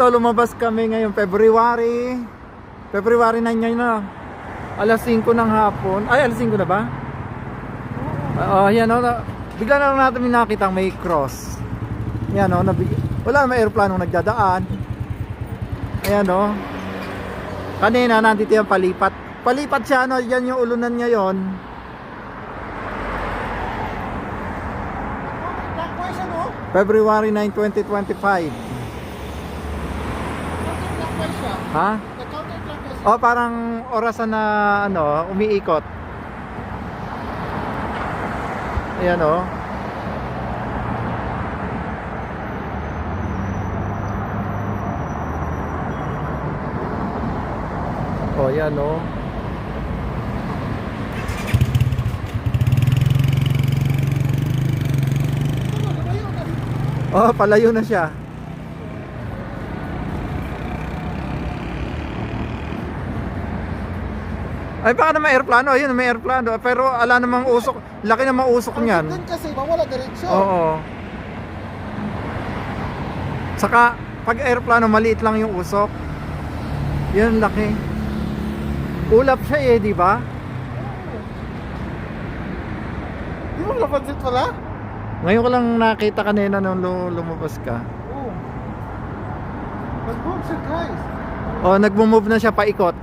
So lumabas kami ngayon February 9 ngayon na. Alas 5 ng hapon. Ay, alas 5 na ba? Yan o. Bigla na lang natin nakita may cross. Yan o. Wala namang aeroplanong nagdadaan. Ayan o. Kanina nandito yung palipat. Palipat siya, ano, yan yung ulunan ngayon. February 9, 2025. Ha? Oh, parang orasan na ano, umiikot. Ayan oh. Oh, yan oh. Oh, palayo na siya. Ay, baka naman aeroplano. Ayun, may aeroplano. Pero ala namang usok. Laki namang usok niyan. Doon kasi mawala diretsyon. Oo. Saka, pag aeroplano, maliit lang yung usok. Yun, laki. Ulap siya eh, di ba? Di mo napansin pala? Ngayon ko lang nakita kanina nung lumabas ka. Oo. Nag-move siya guys. Oh, nagmo-move na siya paikot.